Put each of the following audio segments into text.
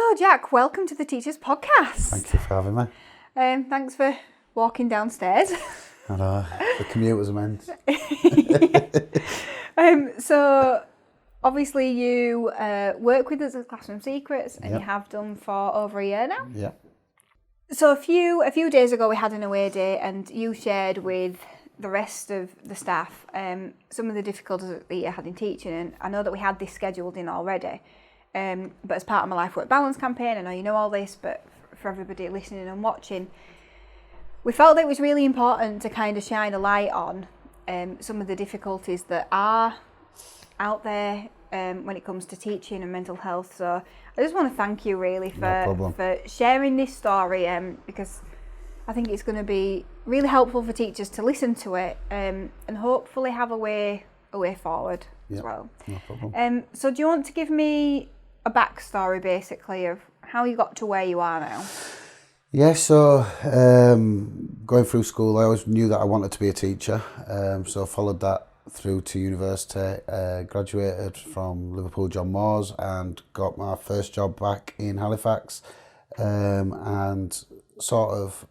So, Jack, welcome to the Teachers Podcast. Thank you for having me. Thanks for walking downstairs. I know, the commute was immense. So, obviously, you work with us at Classroom Secrets, and Yep. you have done for over a year now. Yeah. So, a few days ago, we had an away day, and you shared with the rest of the staff some of the difficulties that you had in teaching. And I know that we had this scheduled in already. But as part of my Life Work Balance campaign, I know you know all this, but for everybody listening and watching, we felt that it was really important to kind of shine a light on some of the difficulties that are out there when it comes to teaching and mental health. So I just want to thank you really for sharing this story because I think it's going to be really helpful for teachers to listen to it and hopefully have a way forward as well. No problem. So do you want to give me a backstory basically of how you got to where you are now? Yeah, so going through school, I always knew that I wanted to be a teacher. So I followed that through to university, graduated from Liverpool John Moores and got my first job back in Halifax, and sort of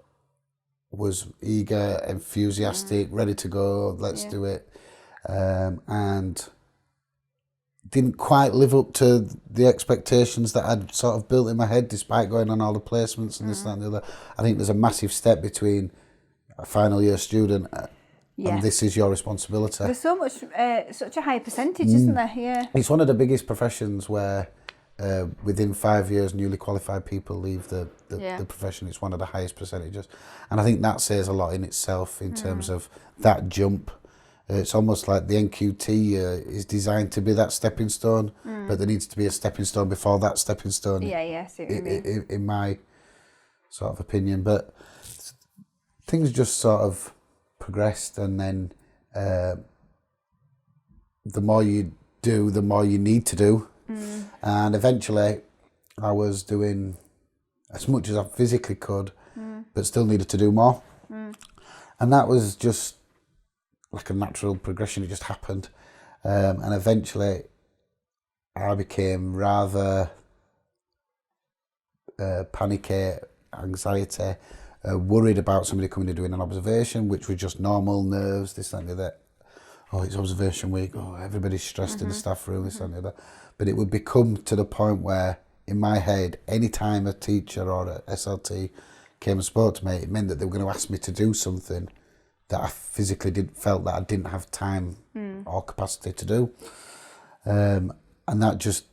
was eager, enthusiastic, ready to go, let's do it. And didn't quite live up to the expectations that I'd sort of built in my head, despite going on all the placements and this, that and the other. I think there's a massive step between a final year student and this is your responsibility. There's so much, such a high percentage, isn't there? Yeah. It's one of the biggest professions where within 5 years newly qualified people leave the profession. It's one of the highest percentages. And I think that says a lot in itself in terms of that jump. It's almost like the NQT is designed to be that stepping stone, but there needs to be a stepping stone before that stepping stone. Yeah, see what you mean. In my sort of opinion. But things just sort of progressed, and then the more you do, the more you need to do. And eventually I was doing as much as I physically could, but still needed to do more. And that was just like a natural progression. It just happened. And eventually I became rather panicky, anxiety, worried about somebody coming and doing an observation, which was just normal nerves, this, that and the other. Oh, it's observation week. Oh, everybody's stressed in the staff room, this, that and the other. But it would become to the point where, in my head, any time a teacher or a SLT came and spoke to me, it meant that they were going to ask me to do something that I physically felt that I didn't have time or capacity to do. And that just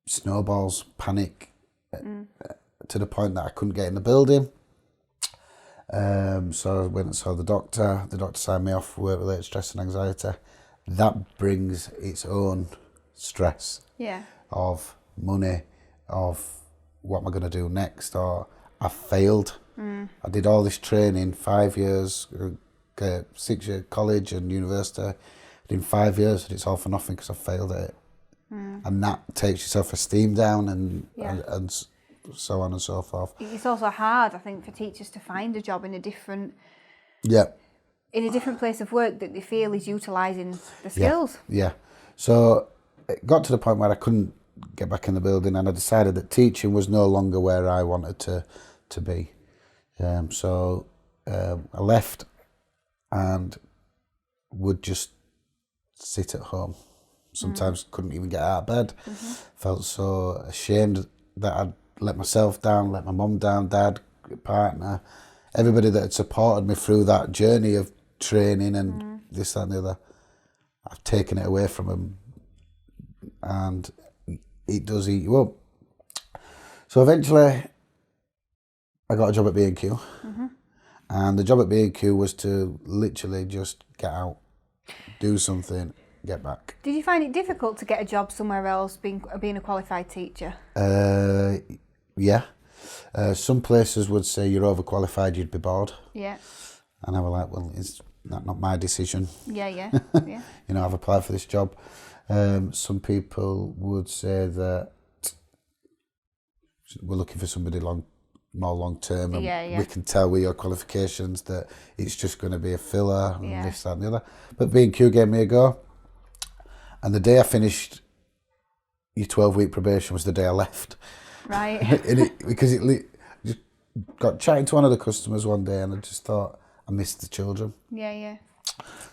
snowballs panic to the point that I couldn't get in the building. So I went and saw the doctor. The doctor signed me off for work-related stress and anxiety. That brings its own stress of money, of what am I going to do next, or I failed. I did all this training, 5 years, 6 year college and university. In 5 years, and it's all for nothing because I failed at it. And that takes your self-esteem down and so on and so forth. It's also hard, I think, for teachers to find a job in a different place of work that they feel is utilising the skills. Yeah. So it got to the point where I couldn't get back in the building, and I decided that teaching was no longer where I wanted to be. So I left and would just sit at home. Sometimes couldn't even get out of bed. Felt so ashamed that I'd let myself down, let my mum down, dad, partner, everybody that had supported me through that journey of training and this, that and the other. I've taken it away from them, and it does eat you up. So eventually I got a job at B&Q, and the job at B&Q was to literally just get out, do something, get back. Did you find it difficult to get a job somewhere else, being a qualified teacher? Yeah. Some places would say you're overqualified, you'd be bored. Yeah. And I was like, well, is that not my decision? Yeah. You know, I've applied for this job. Some people would say that we're looking for somebody more long term, and we can tell with your qualifications that it's just going to be a filler and this, that and the other. But B&Q gave me a go. And the day I finished your 12-week probation was the day I left. Right. Because just got chatting to one of the customers one day, and I just thought I missed the children. Yeah.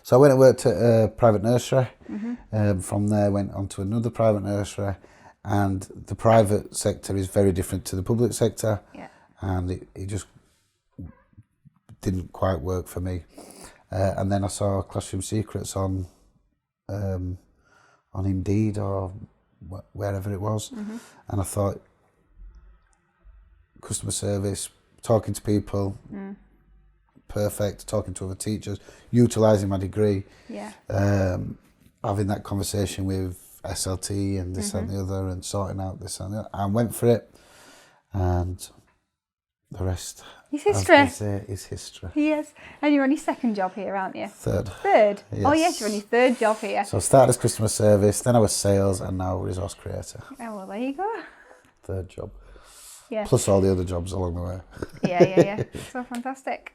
So I went and worked at a private nursery. From there, went on to another private nursery, and the private sector is very different to the public sector. Yeah. And it just didn't quite work for me. And then I saw Classroom Secrets on Indeed or wherever it was, and I thought customer service, talking to people, perfect. Talking to other teachers, utilising my degree, having that conversation with SLT and this and the other, and sorting out this and that. I went for it, and the rest, It's history. as they say, is history. Yes. And you're on your second job here, aren't you? Third. Third? Yes. Oh, yes, you're on your third job here. So I started as customer service, then I was sales, and now resource creator. Oh, well, there you go. Third job. Yeah. Plus all the other jobs along the way. Yeah. So fantastic.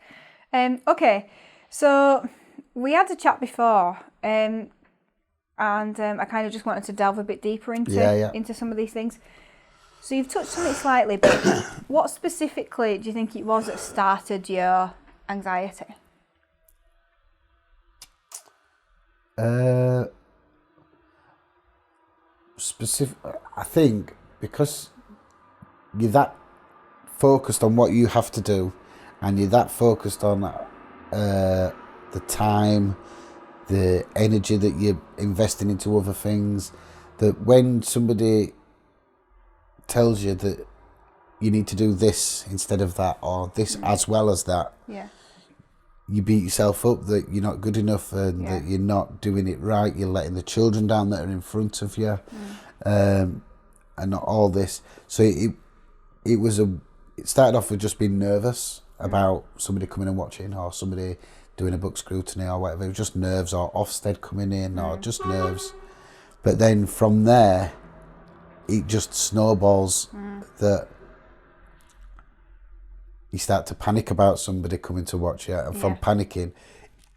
Okay, so we had a chat before, and I kind of just wanted to delve a bit deeper into some of these things. So you've touched on it slightly, but what specifically do you think it was that started your anxiety? I think because you're that focused on what you have to do, and you're that focused on the time, the energy that you're investing into other things, that when somebody tells you that you need to do this instead of that, or this as well as that, you beat yourself up that you're not good enough, and that you're not doing it right, you're letting the children down that are in front of you, and not all this. So it started off with just being nervous about somebody coming and watching, or somebody doing a book scrutiny or whatever. It was just nerves, or Ofsted coming in, or just nerves. But then from there, it just snowballs that you start to panic about somebody coming to watch you, and from panicking,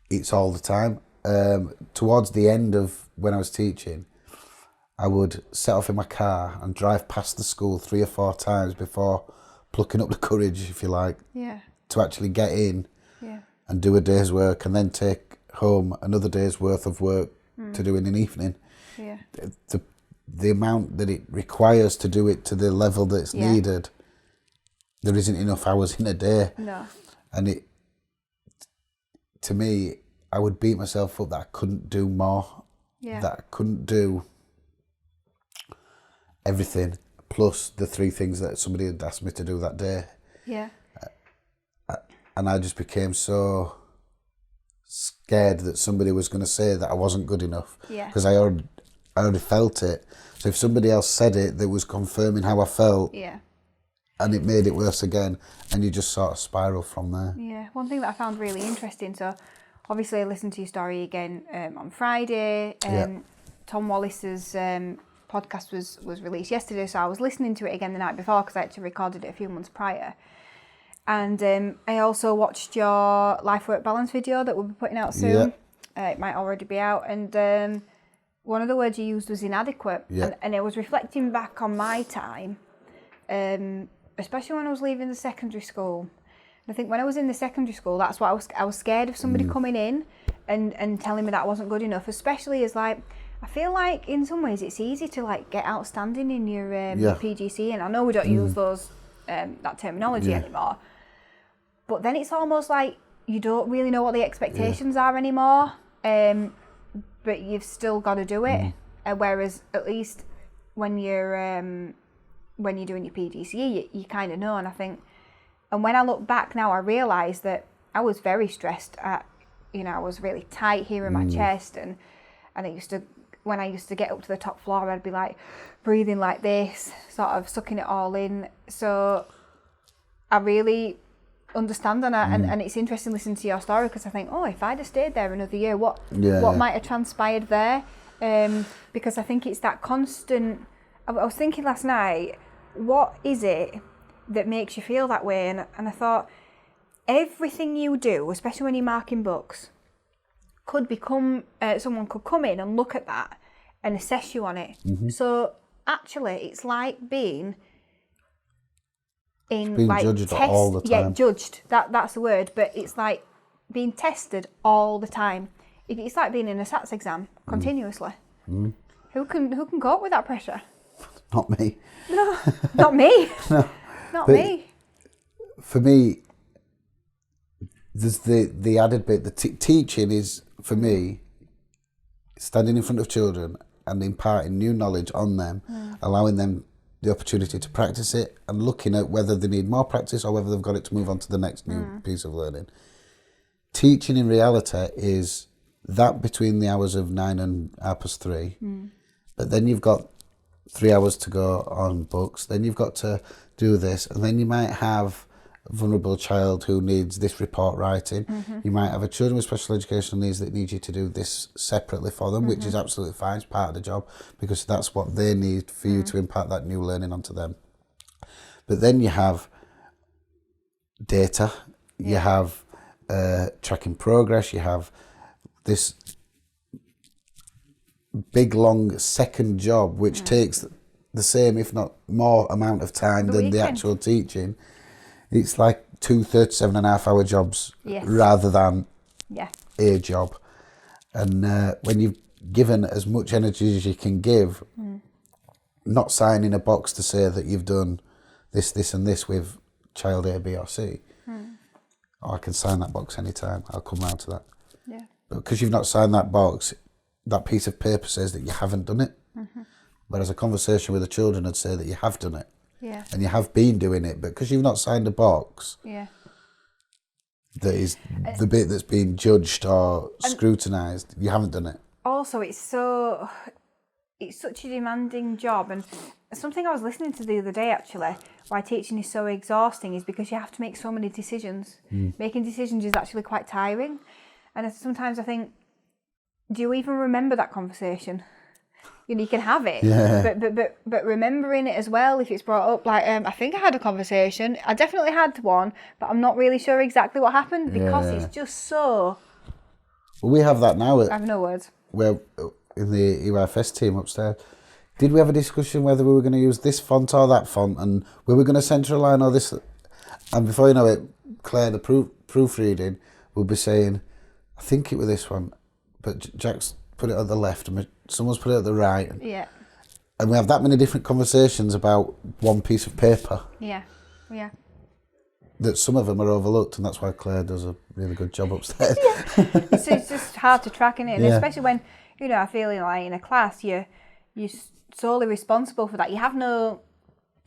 it's all the time. Towards the end of when I was teaching, I would set off in my car and drive past the school 3 or 4 times before plucking up the courage, if you like, to actually get in and do a day's work, and then take home another day's worth of work to do in an evening. The amount that it requires to do it to the level that's needed, there isn't enough hours in a day. No. And to me, I would beat myself up that I couldn't do more, that I couldn't do everything, plus the 3 things that somebody had asked me to do that day. And I just became so scared that somebody was going to say that I wasn't good enough, because I already felt it. So if somebody else said it, that was confirming how I felt, and it made it worse again, and you just sort of spiral from there. One thing that I found really interesting, so obviously I listened to your story again on Friday. Tom Wallace's podcast was released yesterday, so I was listening to it again the night before, because I actually recorded it a few months prior. And I also watched your life-work balance video that we'll be putting out soon. It might already be out. And one of the words you used was inadequate. And I was reflecting back on my time, especially when I was leaving the secondary school. I think when I was in the secondary school, that's what I was scared of somebody coming in and telling me that I wasn't good enough, especially as I feel like in some ways it's easy to get outstanding in your PGC, and I know we don't use those that terminology anymore, but then it's almost like you don't really know what the expectations are anymore, but you've still got to do it. Whereas at least when you're doing your PGCE, you kind of know. And I think, and when I look back now, I realise that I was very stressed. I was really tight here in my chest, and when I used to get up to the top floor, I'd be like breathing like this, sort of sucking it all in. So I really understand, and it's interesting listening to your story, because I think, if I'd have stayed there another year, what might have transpired there? Because I think it's that constant. I was thinking last night, what is it that makes you feel that way? And I thought, everything you do, especially when you're marking books, could become, someone could come in and look at that and assess you on it. So actually, it's like being in being like judged all the time. Yeah, judged. That's the word. But it's like being tested all the time. It's like being in a SATs exam continuously. Who can cope with that pressure? Not me. No, not me. No. Not But me. For me, there's the added bit. The teaching is, for me, standing in front of children and imparting new knowledge on them, allowing them the opportunity to practice it and looking at whether they need more practice or whether they've got it to move on to the next new piece of learning. Teaching in reality is that between the hours of 9 and 3:30, but then you've got 3 hours to go on books, then you've got to do this, and then you might have a vulnerable child who needs this report writing. You might have a children with special educational needs that need you to do this separately for them, which is absolutely fine, it's part of the job, because that's what they need for you to impart that new learning onto them. But then you have data, you have tracking progress, you have this big long second job which takes the same if not more amount of time than the actual teaching. It's like 2 37.5-hour jobs rather than a job. And when you've given as much energy as you can give, not signing a box to say that you've done this and this with child A, B or C, I can sign that box anytime, I'll come round to that. Yeah. But because you've not signed that box, that piece of paper says that you haven't done it. Whereas a conversation with the children would say that you have done it. Yeah. And you have been doing it, but because you've not signed a box, that is the bit that's being judged or scrutinised, you haven't done it. Also, it's such a demanding job, and something I was listening to the other day actually, why teaching is so exhausting is because you have to make so many decisions. Making decisions is actually quite tiring, and sometimes I think, do you even remember that conversation? You can have it, but remembering it as well, if it's brought up, like, I think I had a conversation, I definitely had one, but I'm not really sure exactly what happened because it's just so... Well, we have that now. I have no words. We're in the EYFS team upstairs. Did we have a discussion whether we were going to use this font or that font, and we were going to centre a line or this? And before you know it, Claire, the proofreading, will be saying, I think it was this one, but Jack's put it at the left and someone's put it at the right. Yeah. And we have that many different conversations about one piece of paper. Yeah. That some of them are overlooked, and that's why Claire does a really good job upstairs. It's just hard to track in it, and especially when, I feel like in a class, you're solely responsible for that. You have no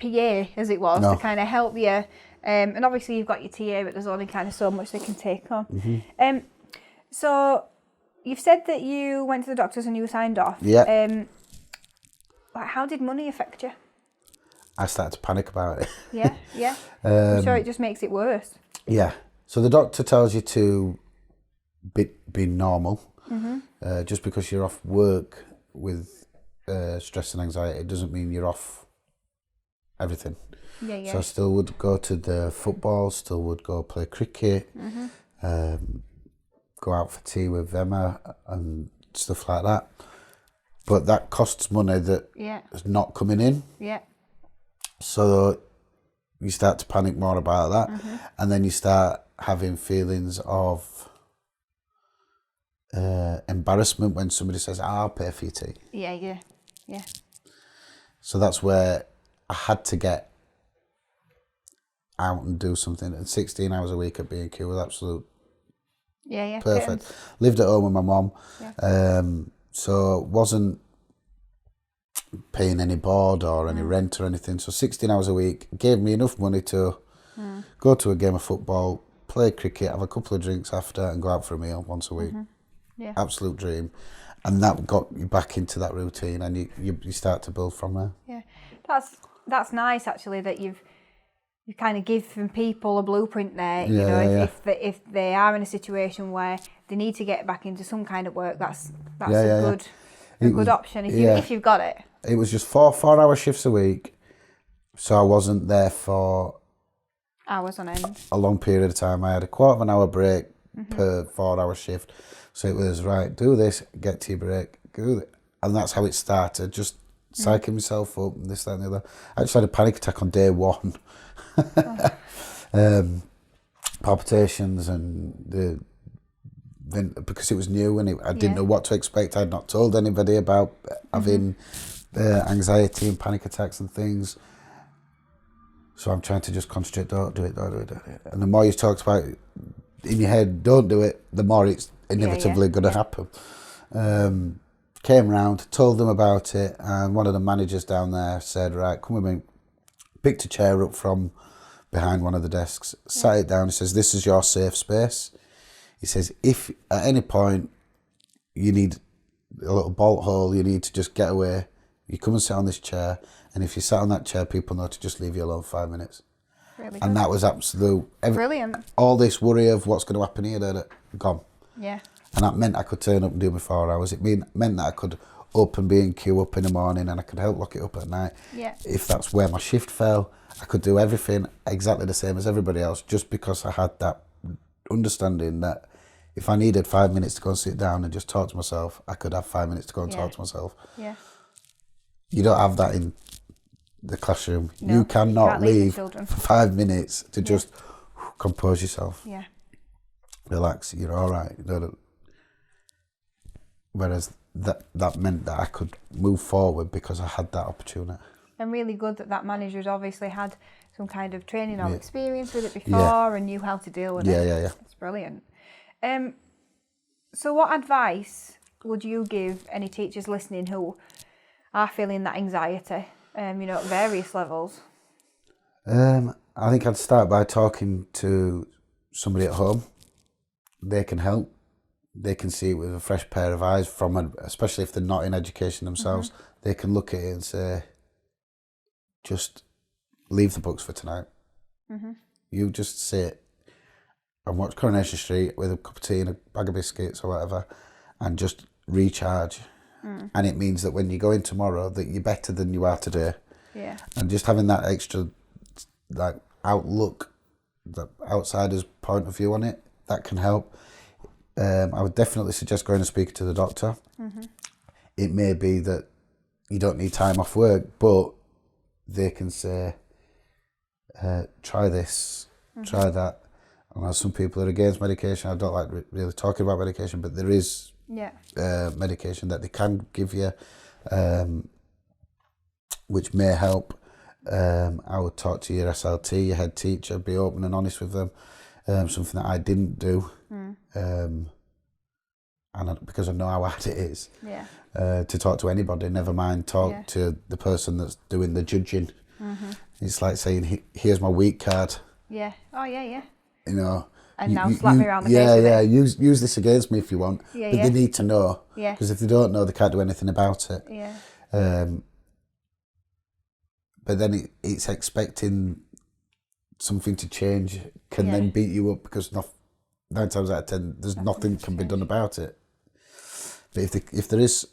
PA, as it was, to kind of help you. And obviously you've got your TA, but there's only kind of so much they can take on. So you've said that you went to the doctors and you were signed off. Yeah. How did money affect you? I started to panic about it. Yeah. I'm sure it just makes it worse. Yeah. So the doctor tells you to be normal. Just because you're off work with stress and anxiety, it doesn't mean you're off everything. Yeah. So I still would go to the football, still would go play cricket, go out for tea with Emma and stuff like that. But that costs money that is not coming in. Yeah. So you start to panic more about that, and then you start having feelings of embarrassment when somebody says, I'll pay for your tea. Yeah. So that's where I had to get out and do something. And 16 hours a week at B&Q was absolute perfect. Lived at home with my mum, so wasn't paying any board or any rent or anything. So 16 hours a week gave me enough money to go to a game of football, play cricket, have a couple of drinks after, and go out for a meal once a week. Yeah. Absolute dream. And that got you back into that routine, and you start to build from there. Yeah, that's nice actually, that you kind of given people a blueprint there. If they are in a situation where they need to get back into some kind of work, that's a good option if you've got it. It was just 4-hour shifts a week, so I wasn't there for hours on end. A long period of time. I had a quarter of an hour break per 4-hour shift. So it was, right, do this, get to your break, do it. And that's how it started, just psyching myself up and this, that and the other. I actually had a panic attack on day one. Palpitations and because it was new and I didn't know what to expect. I had not told anybody about having anxiety and panic attacks and things. So I'm trying to just concentrate, don't do it. And the more you talk about it in your head, don't do it, the more it's inevitably going to happen. Came round, told them about it, and one of the managers down there said, right, come with me. Picked a chair up from behind one of the desks, sat it down. He says, this is your safe space. He says, if at any point you need a little bolt hole, you need to just get away, you come and sit on this chair, and if you sat on that chair, people know to just leave you alone 5 minutes. Really and good. That was absolute... Brilliant. All this worry of what's going to happen here, gone. Yeah. And that meant I could turn up and do my 4 hours. It meant that I could up and be in queue up in the morning, and I could help lock it up at night. Yeah. If that's where my shift fell, I could do everything exactly the same as everybody else, just because I had that understanding that if I needed 5 minutes to go and sit down and just talk to myself, I could have 5 minutes to go and talk to myself. Yeah. You don't have that in the classroom. No, you cannot can't leave leave the for 5 minutes to just compose yourself. Yeah. Relax, you're all right. Whereas that meant that I could move forward because I had that opportunity. And really good that manager's obviously had some kind of training or experience with it before and knew how to deal with it. Yeah. It's brilliant. So what advice would you give any teachers listening who are feeling that anxiety, at various levels? I think I'd start by talking to somebody at home. They can help. They can see it with a fresh pair of eyes especially if they're not in education themselves. They can look at it and say, just leave the books for tonight. You just sit and watch Coronation Street with a cup of tea and a bag of biscuits or whatever and just recharge. And it means that when you go in tomorrow that you're better than you are today. Yeah. And just having that extra outlook, the outsider's point of view on it, that can help. I would definitely suggest going and speaking to the doctor. It may be that you don't need time off work, but they can say, try this, try that. I know some people are against medication. I don't like really talking about medication, but there is medication that they can give you, which may help. I would talk to your SLT, your head teacher, be open and honest with them. Something that I didn't do, because I know how hard it is to talk to anybody, never mind talk to the person that's doing the judging. It's like saying, here's my week card. Yeah. Oh, yeah. And now slap me around the face with it. Use this against me if you want. But they need to know. Yeah. Because if they don't know, they can't do anything about it. Yeah. But then it's expecting something to change can then beat you up because 9 times out of 10, there's nothing can be done about it. But if there is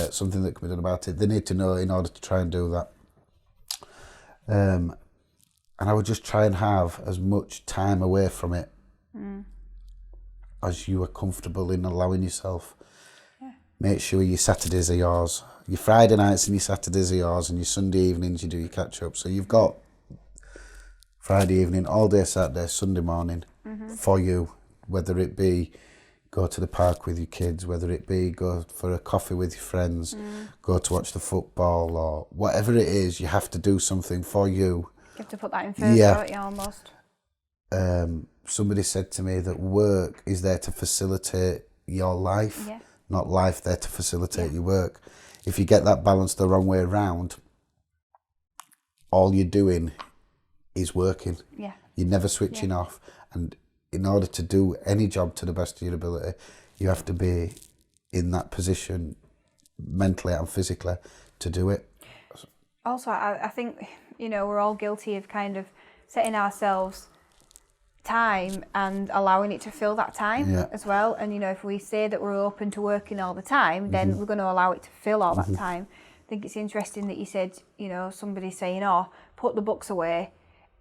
something that can be done about it, they need to know in order to try and do that. And I would just try and have as much time away from it as you are comfortable in allowing yourself. Make sure your Saturdays are yours. Your Friday nights and your Saturdays are yours, and your Sunday evenings you do your catch up. So you've got Friday evening, all day Saturday, Sunday morning for you, whether it be go to the park with your kids, whether it be go for a coffee with your friends, go to watch the football, or whatever it is, you have to do something for you. You have to put that in first, don't you, almost? Somebody said to me that work is there to facilitate your life, not life there to facilitate your work. If you get that balance the wrong way around, all you're doing is working. Yeah. You're never switching off. And in order to do any job to the best of your ability, you have to be in that position mentally and physically to do it. Also, I think, we're all guilty of kind of setting ourselves time and allowing it to fill that time as well. And, if we say that we're open to working all the time, then we're going to allow it to fill all that time. I think it's interesting that you said, somebody saying, put the books away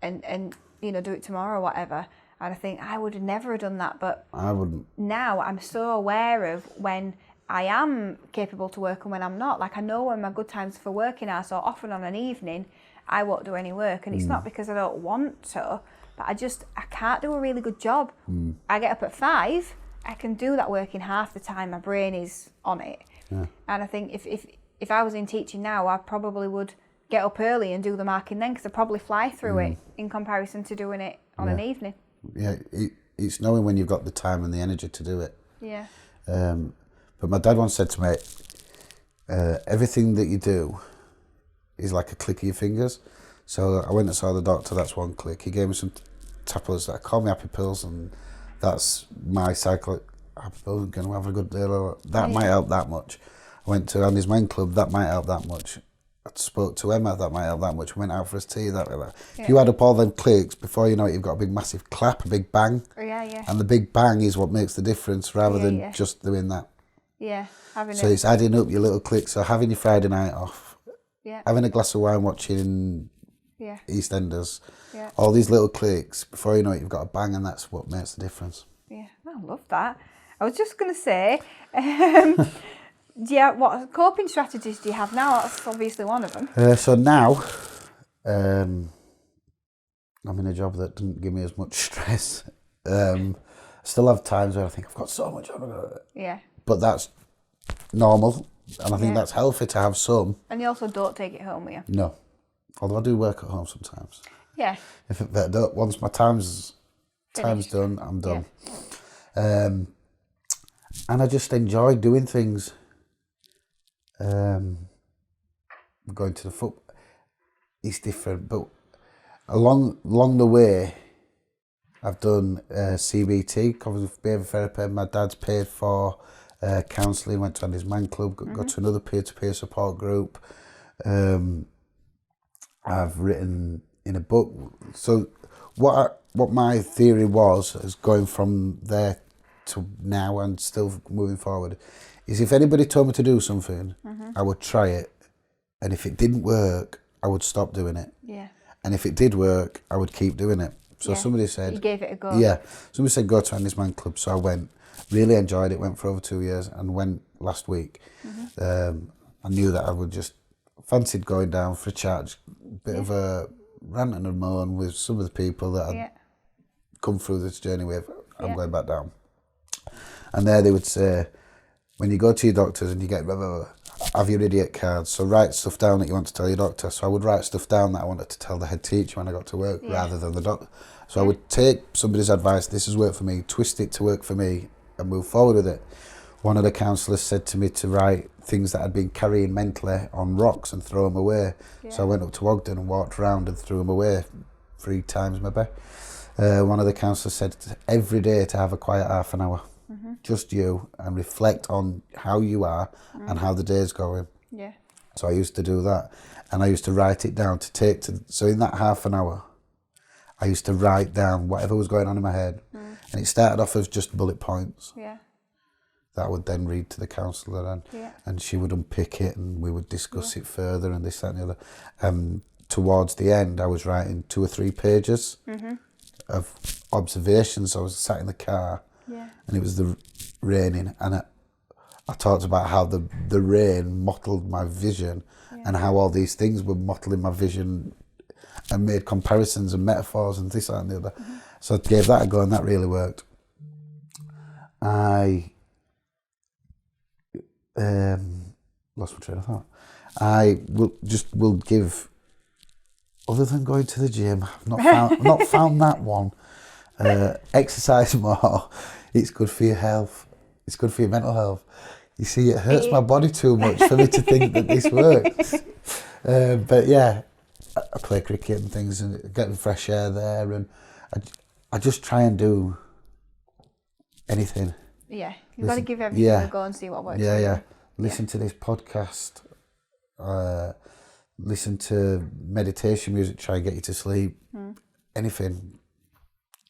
and do it tomorrow or whatever. And I think I would have never done that, but I wouldn't. Now I'm so aware of when I am capable to work and when I'm not. Like I know when my good times for working are, so often on an evening I won't do any work, and it's not because I don't want to, but I can't do a really good job. I get up at 5, I can do that work in half the time my brain is on it. And I think if I was in teaching now, I probably would get up early and do the marking then, because I'd probably fly through it in comparison to doing it on an evening. Yeah, it's knowing when you've got the time and the energy to do it. Yeah. But my dad once said to me, everything that you do is like a click of your fingers. So I went and saw the doctor, that's one click. He gave me some tablets that call me happy pills, and that's my cycle. Happy pills, I'm going to have a good day. That might help that much. I went to Andy's Men Club, that might help that much. I spoke to Emma, that might help that much. We went out for his tea, that. If you add up all them clicks, before you know it, you've got a big massive clap, a big bang. And the big bang is what makes the difference, rather than just doing that. Yeah, so it's adding up your little clicks. So having your Friday night off, having a glass of wine watching EastEnders, all these little clicks, before you know it, you've got a bang, and that's what makes the difference. Yeah, I love that. I was just going to say, what coping strategies do you have now? That's obviously one of them. So now, I'm in a job that doesn't give me as much stress. I still have times where I think I've got so much on. But that's normal, and I think that's healthy to have some. And you also don't take it home with you? No, although I do work at home sometimes. Yeah. Once my time's done, I'm done. And I just enjoy doing things. Going to the foot, it's different, but along the way, I've done CBT, cognitive behaviour therapy. My dad's paid for counselling, went to Andy's Man Club, got to another peer-to-peer support group. I've written in a book. So what my theory was, is going from there to now and still moving forward, is if anybody told me to do something, I would try it. And if it didn't work, I would stop doing it. Yeah. And if it did work, I would keep doing it. So somebody said... You gave it a go. Yeah. Somebody said, go to Andy's Man Club. So I went, really enjoyed it, went for over 2 years, and went last week. I knew that I would just... fancied going down for a chat, bit of a rant and a moan with some of the people that I'd come through this journey with. I'm going back down. And there they would say, when you go to your doctors and you get... have your idiot cards, so write stuff down that you want to tell your doctor. So I would write stuff down that I wanted to tell the head teacher when I got to work, rather than the doctor. So I would take somebody's advice, this has worked for me, twist it to work for me, and move forward with it. One of the counsellors said to me to write things that I'd been carrying mentally on rocks and throw them away. So I went up to Ogden and walked around and threw them away 3 times maybe. One of the counsellors said every day to have a quiet half an hour. Just you, and reflect on how you are and how the day's going. Yeah. So I used to do that, and I used to write it down so in that half an hour, I used to write down whatever was going on in my head, and it started off as just bullet points. Yeah. That I would then read to the counsellor, and she would unpick it, and we would discuss it further, and this, that, and the other. Towards the end, I was writing 2 or 3 pages of observations. I was sat in the car. And it was raining, and I talked about how the rain mottled my vision, and how all these things were mottling my vision, and made comparisons and metaphors and this, that, and the other. So I gave that a go, and that really worked. I lost my train of thought. I will give, other than going to the gym, I've not found that one. Exercise more. It's good for your health. It's good for your mental health. You see, it hurts my body too much for me to think that this works. But yeah, I play cricket and things, and getting fresh air there, and I just try and do anything. Yeah, you've got to give everything a go and see what works. Yeah. Listen to this podcast. Listen to meditation music. Try and get you to sleep. Anything.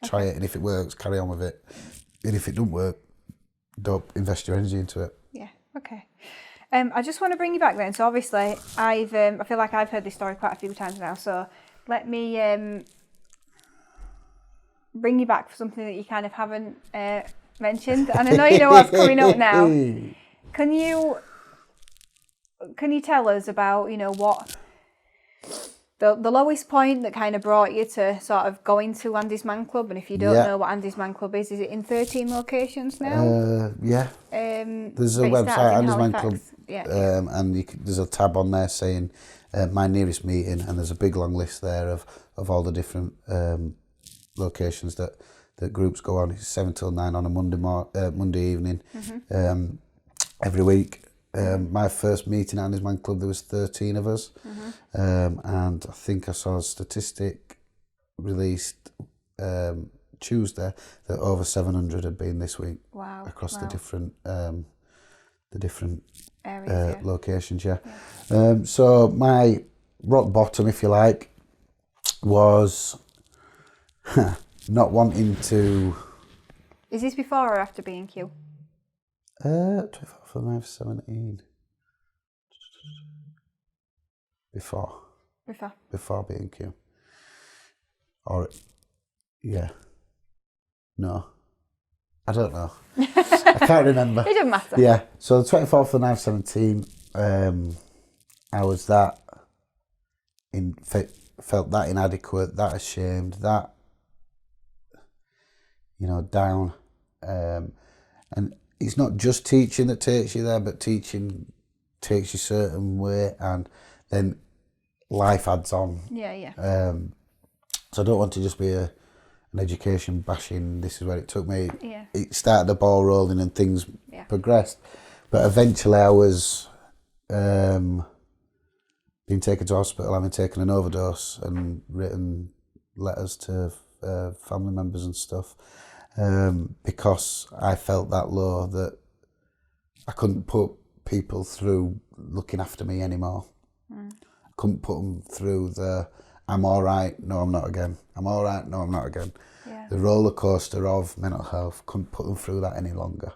Try it, and if it works, carry on with it. And if it doesn't work, don't invest your energy into it. Yeah. Okay. I just want to bring you back then. So obviously, I feel like I've heard this story quite a few times now. So let me bring you back for something that you kind of haven't mentioned. And I know you know what's coming up now. Can you tell us about, what the lowest point that kind of brought you to sort of going to Andy's Man Club? And if you don't know what Andy's Man Club is it in 13 locations now? Yeah. There's a website, Andy's Man Club, and there's a tab on there saying my nearest meeting, and there's a big long list there of all the different locations that groups go on. It's 7 till 9 on a Monday evening, every week. My first meeting at Andy's Man Club, there was 13 of us, and I think I saw a statistic released Tuesday that over 700 had been this week. Wow! Across the different areas, locations. So my rock bottom, if you like, was not wanting to. Is this before or after B&Q? 24 for 9/17. Before B&Q. Or, no. I don't know. I can't remember. It doesn't matter. Yeah, so the 24th of 9/17, I was felt that inadequate, that ashamed, that, down. And it's not just teaching that takes you there, but teaching takes you a certain way, and then life adds on. So I don't want to just be an education bashing, this is where it took me. It started the ball rolling and things progressed. But eventually I was being taken to hospital, having taken an overdose and written letters to family members and stuff, because I felt that low that I couldn't put people through looking after me anymore. I couldn't put them through the I'm all right, no I'm not again. I'm all right, no I'm not again. The roller coaster of mental health, couldn't put them through that any longer.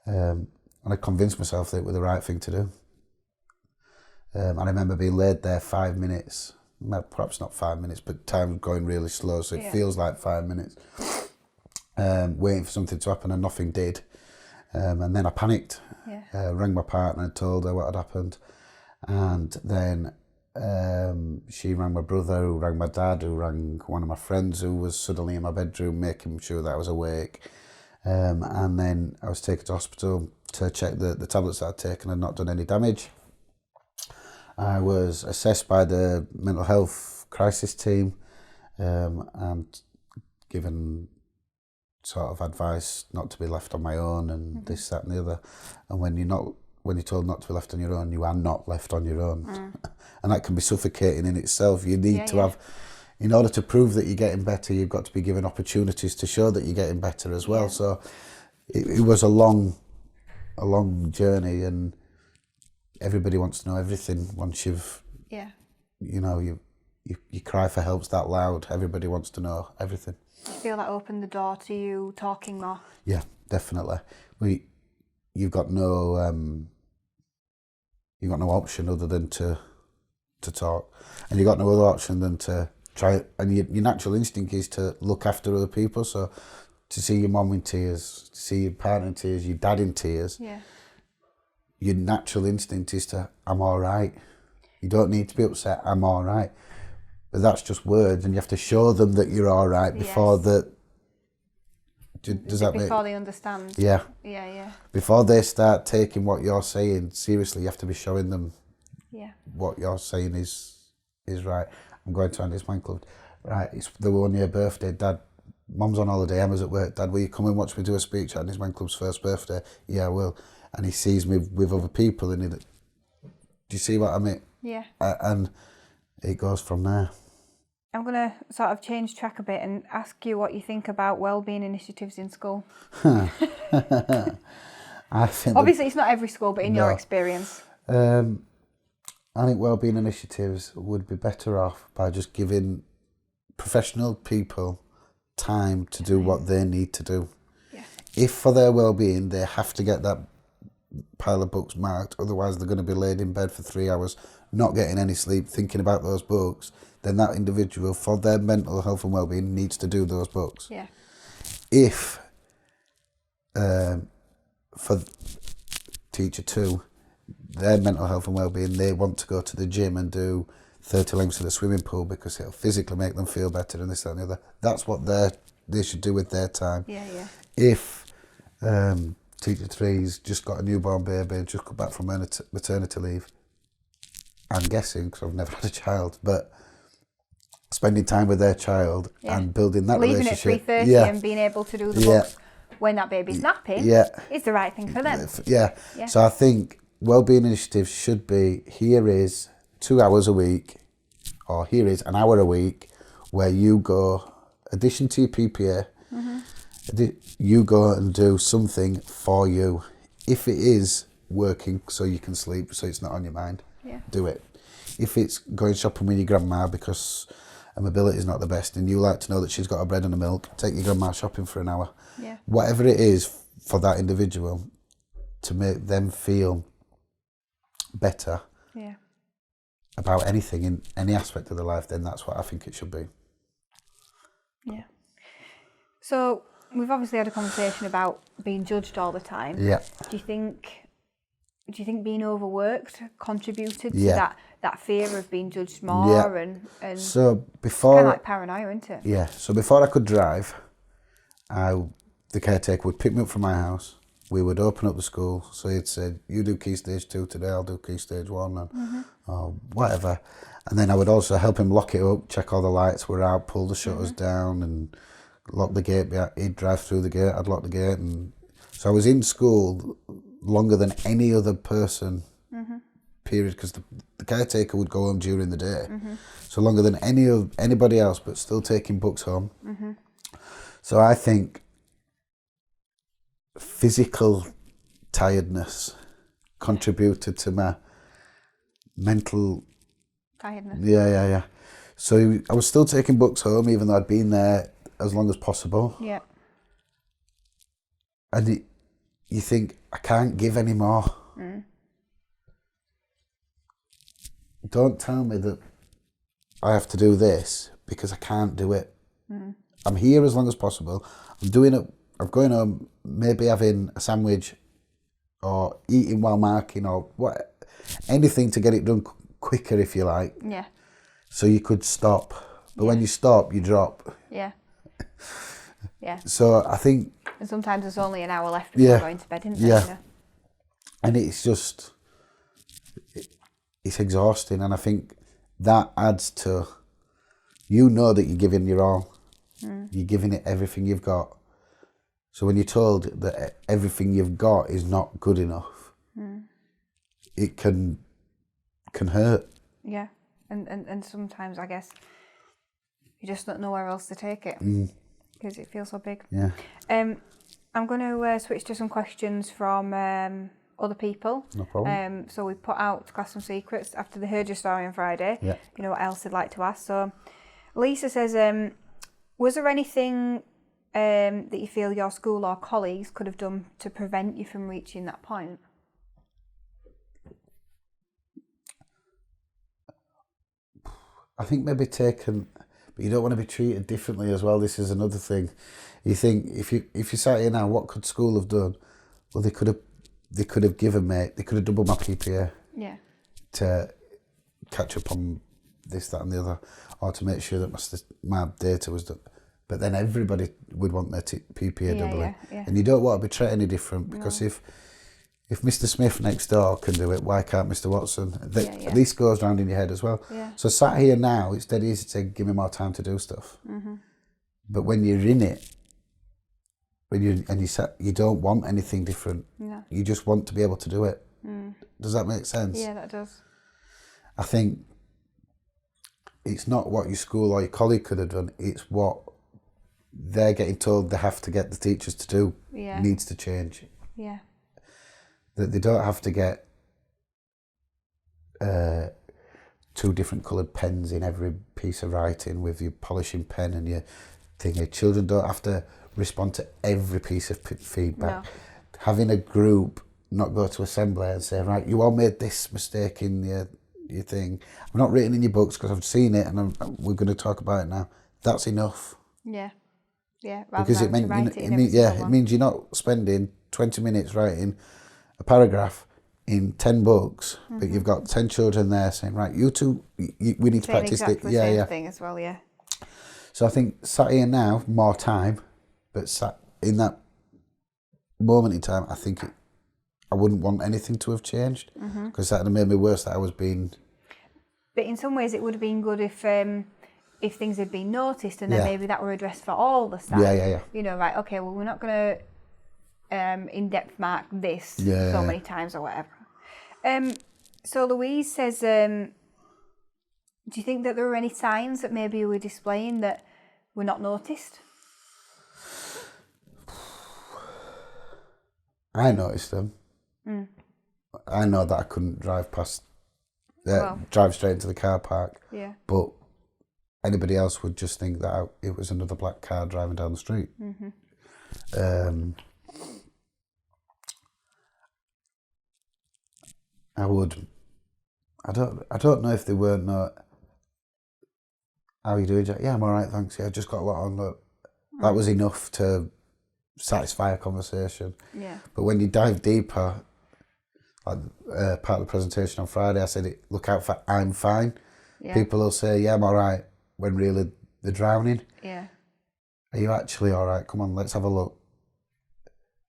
And I convinced myself that it was the right thing to do. And I remember being laid there 5 minutes, perhaps not 5 minutes, but time going really slow, so it feels like 5 minutes, waiting for something to happen, and nothing did. And then I panicked, rang my partner and told her what had happened. And then she rang my brother, who rang my dad, who rang one of my friends who was suddenly in my bedroom making sure that I was awake. And then I was taken to hospital to check that the tablets that I'd taken had not done any damage. I was assessed by the mental health crisis team, and given sort of advice not to be left on my own and this, that and the other. And when you're told not to be left on your own, you are not left on your own. And that can be suffocating in itself. You need to have, in order to prove that you're getting better, you've got to be given opportunities to show that you're getting better as well. So it was a long journey, and everybody wants to know everything once you've, you cry for help's that loud. Everybody wants to know everything. I feel that opened the door to you talking more. Yeah, definitely. You've got no option other than to talk, and you've got no other option than to try. And your natural instinct is to look after other people. So to see your mum in tears, to see your partner in tears, your dad in tears, your natural instinct is to, I'm all right. You don't need to be upset. I'm all right. But that's just words, and you have to show them that you're all right before that. Does that make? Before they understand. Yeah. Yeah. Before they start taking what you're saying seriously, you have to be showing them. What you're saying is right. I'm going to Andy's Man Club. Right, it's the 1 year birthday. Dad, Mum's on holiday. Emma's at work. Dad, will you come and watch me do a speech at Andy's Man Club's first birthday? Yeah, I will. And he sees me with other people, and do you see what I mean? Yeah. And it goes from there. I'm going to sort of change track a bit and ask you what you think about wellbeing initiatives in school. I think obviously it's not every school, but in your experience. I think wellbeing initiatives would be better off by just giving professional people time to do what they need to do. If for their wellbeing they have to get that pile of books marked, otherwise they're going to be laid in bed for 3 hours not getting any sleep thinking about those books, then that individual, for their mental health and wellbeing, needs to do those books. If for teacher 2, their mental health and well-being, they want to go to the gym and do 30 lengths of the swimming pool because it'll physically make them feel better and this, that and the other. That's what they should do with their time. Yeah. If teacher 3's just got a newborn baby and just got back from maternity leave, I'm guessing, because I've never had a child, but spending time with their child and building that leaving relationship. Leaving at 3:30 and being able to do the books when that baby's napping is the right thing for them. Yeah. So I think wellbeing initiatives should be, here is 2 hours a week, or here is an hour a week, where you go, addition to your PPA, you go and do something for you. If it is working so you can sleep, so it's not on your mind, do it. If it's going shopping with your grandma because her mobility is not the best and you like to know that she's got her bread and her milk, take your grandma shopping for an hour. Yeah. Whatever it is for that individual to make them feel better about anything in any aspect of their life, then that's what I think it should be. Yeah. So we've obviously had a conversation about being judged all the time. Yeah. Do you think being overworked contributed to that fear of being judged more and so before, kind of like paranoia, isn't it? Yeah. So before I could drive, the caretaker would pick me up from my house. We would open up the school. So he'd say, "You do Key Stage 2 today. I'll do Key Stage 1," and or whatever. And then I would also help him lock it up, check all the lights were out, pull the shutters down, and lock the gate. He'd drive through the gate. I'd lock the gate, and so I was in school longer than any other person. Period, because the caretaker would go home during the day, so longer than anybody else, but still taking books home. So I think physical tiredness contributed to my mental Tiredness. Yeah. So I was still taking books home, even though I'd been there as long as possible. Yeah. And you think, I can't give any more. Don't tell me that I have to do this because I can't do it. I'm here as long as possible. I'm going home, maybe having a sandwich or eating while marking or anything to get it done quicker, if you like. Yeah. So you could stop. But when you stop, you drop. Yeah. Yeah. So I think... And sometimes there's only an hour left before going to bed, isn't there? Yeah. And it's just... It's exhausting, and I think that adds to... You know that you're giving your all. You're giving it everything you've got. So when you're told that everything you've got is not good enough, it can hurt. Yeah. And sometimes, I guess, you just don't know where else to take it because it feels so big. Yeah. I'm going to switch to some questions from other people. No problem. So we put out Classroom Secrets after they heard your story on Friday. Yeah. You know what else they'd like to ask. So Lisa says, was there anything that you feel your school or colleagues could have done to prevent you from reaching that point? I think maybe taken, but you don't want to be treated differently as well. This is another thing. You think if you sat here now, what could school have done? Well, they could have given me, they could have doubled my PPA. Yeah. To catch up on this, that, and the other, or to make sure that my data was done. But then everybody would want their PPA doubling, and you don't want to be treated any different because if Mr. Smith next door can do it, why can't Mr. Watson? At least goes round in your head as well. Yeah. So sat here now, it's dead easy to give me more time to do stuff. But when you're in it, you don't want anything different. No. You just want to be able to do it. Does that make sense? Yeah, that does. I think it's not what your school or your colleague could have done, it's what they're getting told they have to get the teachers to do needs to change. Yeah. That they don't have to get 2 different coloured pens in every piece of writing with your polishing pen and your thingy. Children don't have to respond to every piece of feedback. No. Having a group not go to assembly and say, right, you all made this mistake in your thing. I've not written in your books because I've seen it and we're going to talk about it now. That's enough. Yeah. Yeah. Because it means you're not spending 20 minutes writing a paragraph in 10 books, but you've got 10 children there saying, right, you two, we need to practice it. Exactly the same thing as well, yeah. So I think sat here now, more time, but sat in that moment in time, I think I wouldn't want anything to have changed, because that would have made me worse that I was being... But in some ways it would have been good if things had been noticed and then maybe that were addressed for all the staff. Yeah. You know, right, okay, well, we're not going to in-depth mark this so many times or whatever. So Louise says, do you think that there were any signs that maybe you were displaying that were not noticed? I noticed them. I know that I couldn't drive drive straight into the car park. Yeah. But anybody else would just think that it was another black car driving down the street. I don't know if they weren't. How are you doing, Jack? Yeah, I'm all right, thanks. Yeah, I just got a lot on. That was enough to satisfy a conversation. Yeah. But when you dive deeper, like part of the presentation on Friday, I said, look out for I'm fine. Yeah. People will say, yeah, I'm all right, when really they're drowning. Yeah. Are you actually all right? Come on, let's have a look.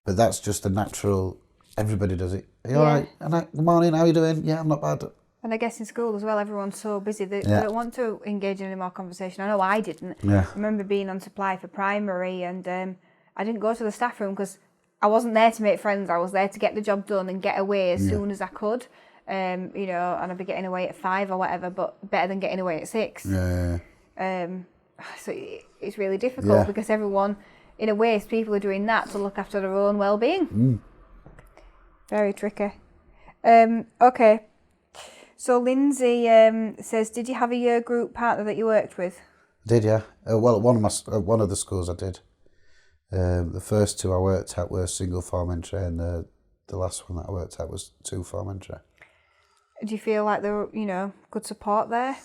But that's just a natural, everybody does it. Are you all right? Good morning, how are you doing? Yeah, I'm not bad. And I guess in school as well, everyone's so busy they don't want to engage in any more conversation. I know I didn't. Yeah. I remember being on supply for primary and I didn't go to the staff room because I wasn't there to make friends. I was there to get the job done and get away as soon as I could. You know, and I'd be getting away at 5 or whatever, but better than getting away at 6. Yeah. So it's really difficult because everyone, in a way, people are doing that to look after their own well-being. Very tricky. Okay. So Lindsay says, did you have a year group partner that you worked with? I did, yeah. Well, at one of the schools I did. The first 2 I worked at were single form entry, and the last one that I worked at was 2 form entry. Do you feel like there were, good support there?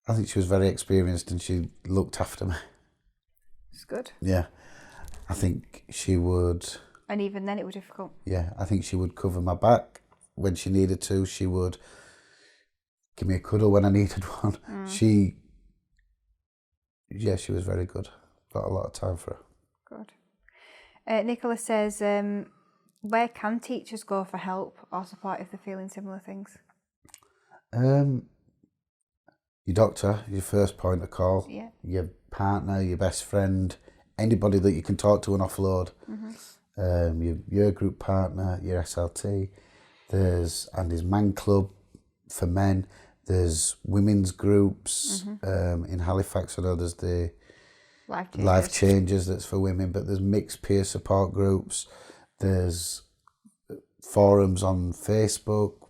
I think she was very experienced and she looked after me. It's good. Yeah. I think she would... And even then it was difficult. Yeah, I think she would cover my back when she needed to. She would give me a cuddle when I needed one. She was very good. Got a lot of time for her. Good. Nicola says, where can teachers go for help or support if they're feeling similar things? Your doctor, your first point of call. Yeah. Your partner, your best friend, anybody that you can talk to and offload. Your group partner, your SLT. There's Andy's Man Club for men. There's women's groups in Halifax. I know there's the Life Changers that's for women, but there's mixed peer support groups. There's forums on Facebook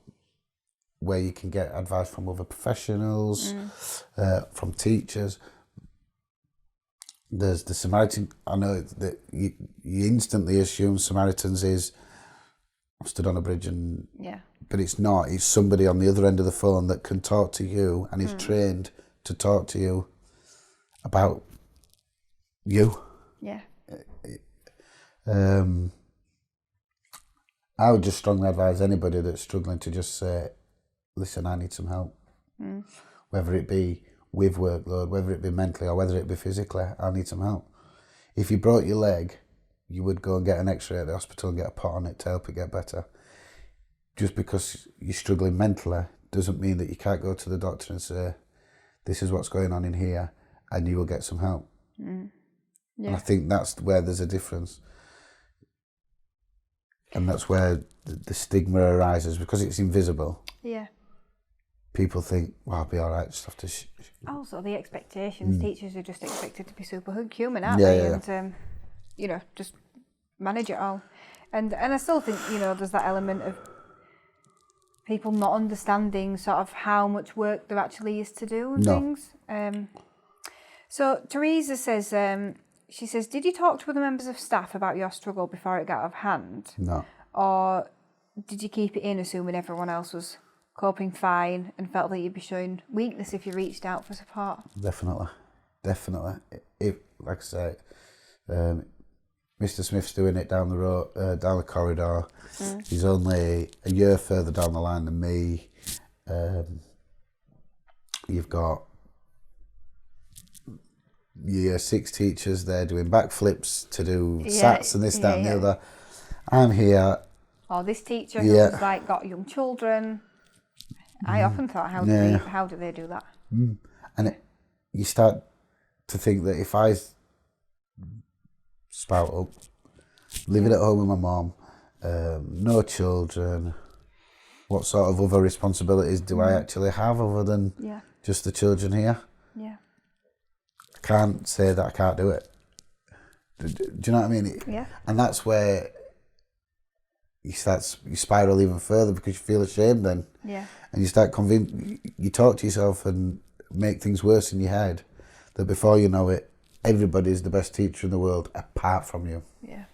where you can get advice from other professionals, from teachers. There's the Samaritan. I know that you instantly assume Samaritans is I'm stood on a bridge and... Yeah. But it's not. It's somebody on the other end of the phone that can talk to you and is trained to talk to you about you. Yeah. I would just strongly advise anybody that's struggling to just say, listen, I need some help. Whether it be with workload, whether it be mentally or whether it be physically, I need some help. If you broke your leg, you would go and get an x-ray at the hospital and get a pot on it to help it get better. Just because you're struggling mentally doesn't mean that you can't go to the doctor and say, this is what's going on in here, and you will get some help. Yeah. And I think that's where there's a difference. And that's where the stigma arises, because it's invisible. Yeah. People think, well, I'll be all right, just have to... Also, the expectations. Teachers are just expected to be superhuman, aren't they? And, just manage it all. And I still think, there's that element of people not understanding sort of how much work there actually is to do and things. So Teresa says, she says, did you talk to other members of staff about your struggle before it got out of hand? No. Or did you keep it in, assuming everyone else was coping fine and felt that you'd be showing weakness if you reached out for support? Definitely. If, like I say, Mr. Smith's doing it down the road, down the corridor. He's only a year further down the line than me. You've got year 6 teachers there doing backflips to do SATs and this, that, and the other. I'm here. Or this teacher who's like got young children. I often thought, how do they do that? And you start to think that if I spout up, living at home with my mum, no children, what sort of other responsibilities do I actually have other than just the children here? Yeah. I can't say that I can't do it. Do you know what I mean? Yeah. And that's where you spiral even further because you feel ashamed then. Yeah. And you start you talk to yourself and make things worse in your head that before you know it, everybody's the best teacher in the world apart from you. Yeah.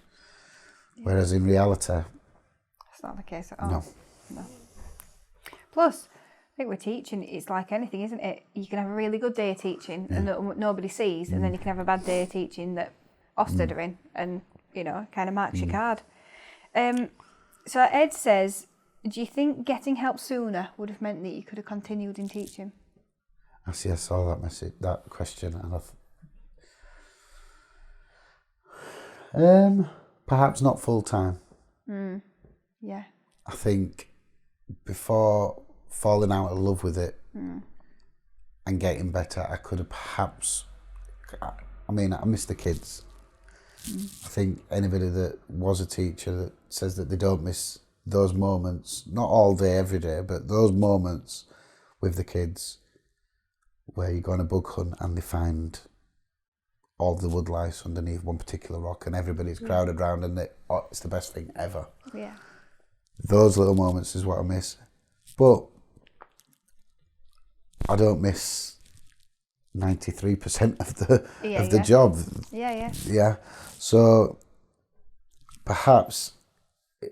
Whereas in reality, that's not the case at all. No. Plus, I think with teaching, it's like anything, isn't it? You can have a really good day of teaching and nobody sees, and then you can have a bad day of teaching that Ofsted are in, and kind of marks your card. So Ed says, do you think getting help sooner would have meant that you could have continued in teaching? I saw that message, that question, and perhaps not full time. Yeah. I think before falling out of love with it and getting better, I could have perhaps. I miss the kids. I think anybody that was a teacher that says that they don't miss those moments, not all day, every day, but those moments with the kids where you go on a bug hunt and they find all the woodlice underneath one particular rock and everybody's crowded around and it's the best thing ever. Yeah. Those little moments is what I miss. But I don't miss 93% of the job. Yeah. So perhaps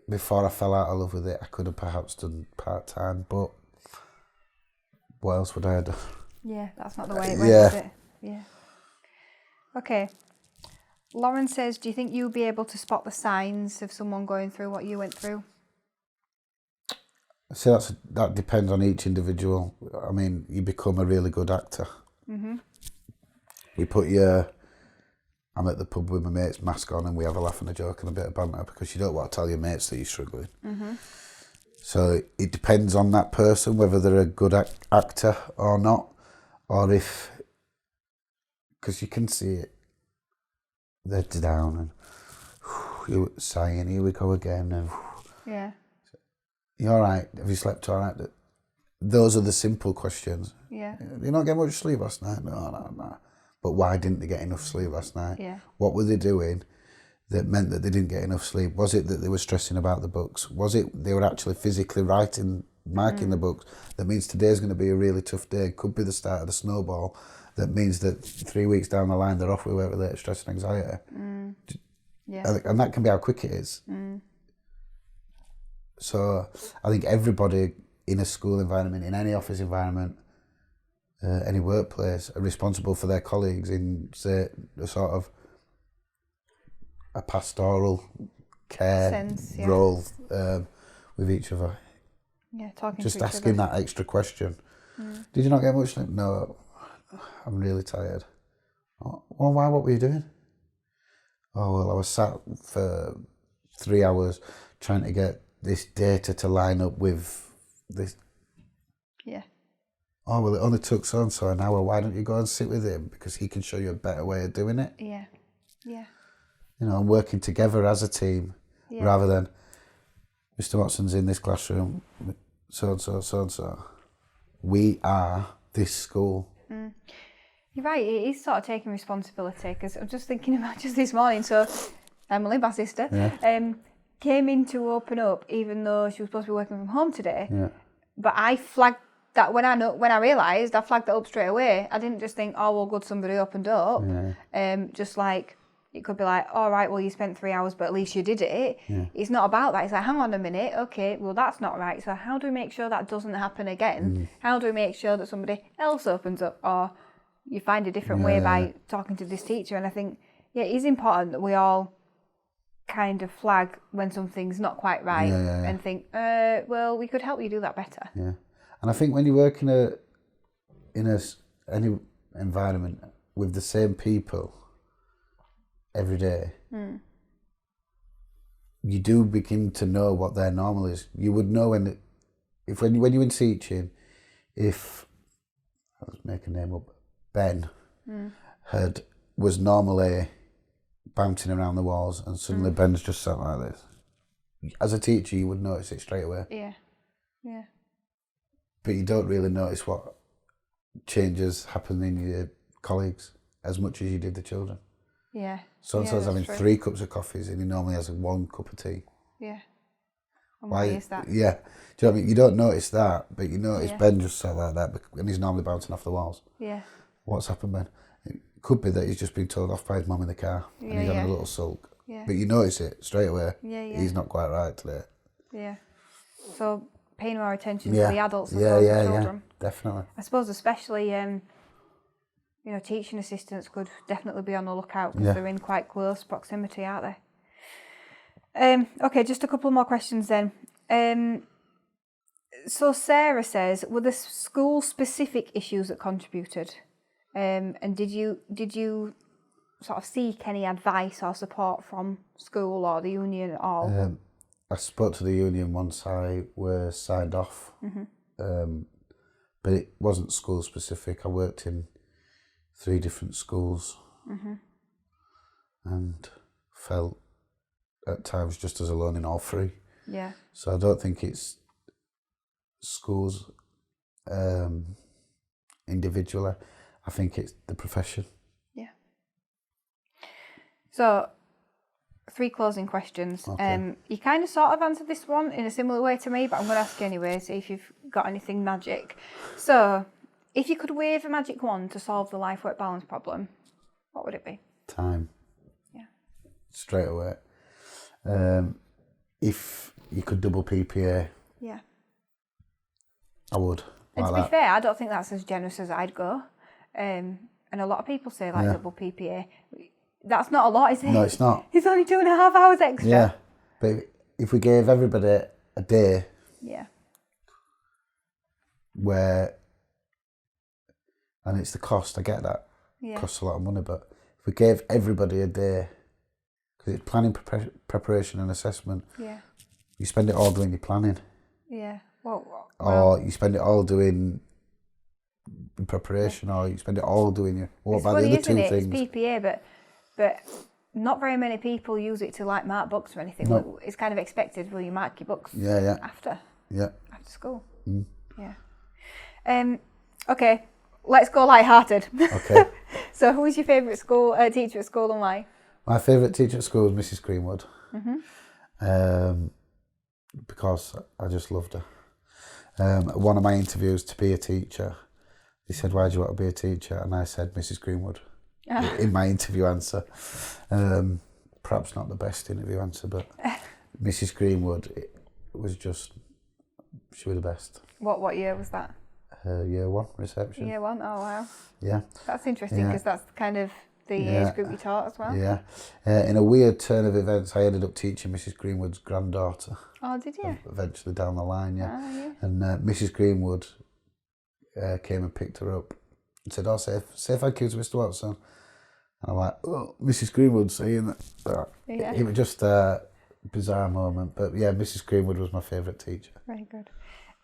before I fell out of love with it, I could have perhaps done part-time, but what else would I have done? Yeah, that's not the way it went, is it? Yeah. Okay. Lauren says, do you think you'll be able to spot the signs of someone going through what you went through? So that depends on each individual. I mean, you become a really good actor. You put I'm at the pub with my mates, mask on, and we have a laugh and a joke and a bit of banter because you don't want to tell your mates that you're struggling. So it depends on that person, whether they're a good actor or not, or if, because you can see it, they're down and you're sighing, here we go again. And, you all right? Have you slept all right? Those are the simple questions. Yeah. You not getting much sleep last night? No. But why didn't they get enough sleep last night? Yeah. What were they doing that meant that they didn't get enough sleep? Was it that they were stressing about the books? Was it they were actually physically marking the books? That means today's going to be a really tough day. It could be the start of the snowball. That means that 3 weeks down the line they're off with work-related stress and anxiety. Yeah. And that can be how quick it is. So I think everybody in a school environment, in any office environment, any workplace, are responsible for their colleagues in, say, a sort of a pastoral care role with each other. Yeah, talking just to each asking other. that extra question. Did you not get much sleep? No, I'm really tired. Oh, well, why? What were you doing? Oh, well, I was sat for 3 hours trying to get this data to line up with this. Yeah. Oh, well, it only took so-and-so an hour. Why don't you go and sit with him? Because he can show you a better way of doing it. Yeah. Yeah. And working together as a team rather than Mr. Watson's in this classroom, so-and-so, so-and-so. We are this school. You're right, it is sort of taking responsibility, because I'm just thinking about just this morning. So Emily, my sister, came in to open up, even though she was supposed to be working from home today. Yeah. But I flagged that when I realised, I flagged that up straight away. I didn't just think, oh, well, good, somebody opened up. Just like, it could be like, all right, well, you spent 3 hours, but at least you did it. It's not about that. It's like, hang on a minute, okay, well, that's not right. So how do we make sure that doesn't happen again? How do we make sure that somebody else opens up, or you find a different way by talking to this teacher? And I think, it is important that we all kind of flag when something's not quite right and think, well, we could help you do that better. Yeah, and I think when you work in any environment with the same people every day, you do begin to know what their normal is. You would know when you're in teaching, if let's make a name up, Ben was normally bouncing around the walls, and suddenly Ben's just sat like this. As a teacher, you would notice it straight away. Yeah. But you don't really notice what changes happen in your colleagues as much as you did the children. Yeah. So-and-so's having 3 cups of coffees and he normally has 1 cup of tea. Yeah. And why is that? Yeah. Do you know what I mean? You don't notice that, but you notice Ben just sat like that and he's normally bouncing off the walls. Yeah. What's happened, Ben? It could be that he's just been told off by his mum in the car and he's having a little sulk. Yeah. But you notice it straight away. Yeah. He's not quite right today. Yeah. So paying more attention to the adults as well as the children. Yeah, definitely. I suppose especially, teaching assistants could definitely be on the lookout because they're in quite close proximity, aren't they? Okay, just a couple more questions then. So Sarah says, were there school-specific issues that contributed? And did you sort of seek any advice or support from school or the union at all? I spoke to the union once I was signed off, but it wasn't school specific. I worked in 3 different schools and felt at times just as alone in all 3. Yeah. So I don't think it's schools individually. I think it's the profession. Yeah. So 3 closing questions. Okay. You kind of sort of answered this one in a similar way to me, but I'm going to ask you anyway, see if you've got anything magic. So, if you could wave a magic wand to solve the life-work balance problem, what would it be? Time. Yeah. Straight away. If you could double PPA, yeah, I would. And like to be that. fair, I don't think that's as generous as I'd go. And a lot of people say double PPA. That's not a lot, is it? No, it's not. It's only 2.5 hours extra. Yeah, but if we gave everybody a day, where, and it's the cost, I get that, it costs a lot of money, but if we gave everybody a day, because it's planning, preparation and assessment, you spend it all doing your planning. Yeah. Or you spend it all doing preparation, or you spend it all doing your, what about the other 2 things? It's PPA, but not very many people use it to mark books or anything. No. It's kind of expected, will you mark your books after school? Yeah. Okay, let's go light-hearted. Okay. So who was your favourite teacher at school and why? My favourite teacher at school was Mrs. Greenwood. Because I just loved her. One of my interviews to be a teacher, they said, why do you want to be a teacher? And I said, Mrs. Greenwood. In my interview answer. Perhaps not the best interview answer, but Mrs. Greenwood, it was just, she was the best. What year was that? Year 1 reception. Year 1, oh wow. Yeah. That's interesting because that's kind of the age group you taught as well. Yeah. In a weird turn of events, I ended up teaching Mrs. Greenwood's granddaughter. Oh, did you? Eventually down the line, yeah. Oh, yeah. And Mrs. Greenwood came and picked her up and said, say thank you to Mr. Watson. And I'm like, oh, Mrs. Greenwood saying that. It was just a bizarre moment. But yeah, Mrs. Greenwood was my favourite teacher. Very good.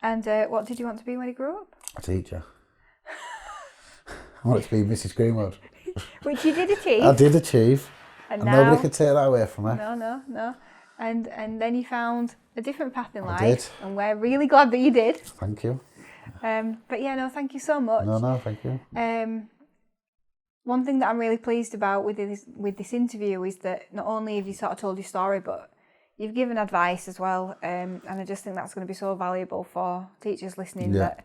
And what did you want to be when you grew up? A teacher. I wanted to be Mrs. Greenwood. Which you did achieve. I did achieve. And nobody could take that away from me. No. And then you found a different path in life. I did. And we're really glad that you did. Thank you. But yeah, thank you so much. No, thank you. One thing that I'm really pleased about with this interview is that not only have you sort of told your story, but you've given advice as well. And I just think that's going to be so valuable for teachers listening that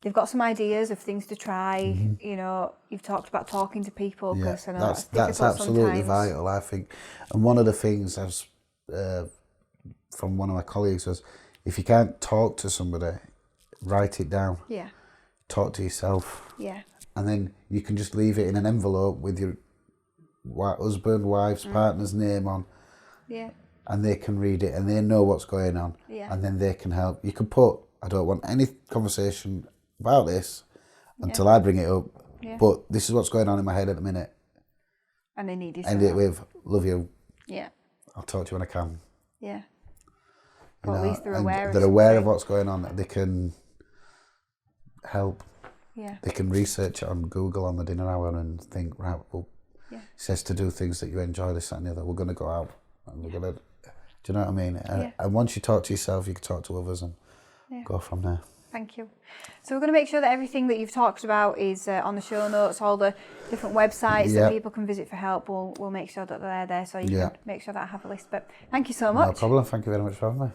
they've got some ideas of things to try. You've talked about talking to people because I know that's absolutely vital, I think. And one of the things from one of my colleagues was, if you can't talk to somebody, write it down. Yeah. Talk to yourself. Yeah. And then you can just leave it in an envelope with your husband, wife's, partner's name on. Yeah. and they can read it and they know what's going on, Yeah. and then they can help. You can put, I don't want any conversation about this until I bring it up, but this is what's going on in my head at the minute. And they need you. End it with, love you. Yeah. I'll talk to you when I can. Yeah. You Well, know, at least they're and aware. they're aware of what's going on. They can help. Yeah. They can research it on Google on the dinner hour and think, right, well, it says to do things that you enjoy, this, that and the other. We're going to go out and we're going to, do you know what I mean? And once you talk to yourself, you can talk to others and go from there. Thank you. So we're going to make sure that everything that you've talked about is on the show notes, all the different websites that people can visit for help. We'll make sure that they're there so you can make sure that I have a list. But thank you so much. No problem. Thank you very much for having me.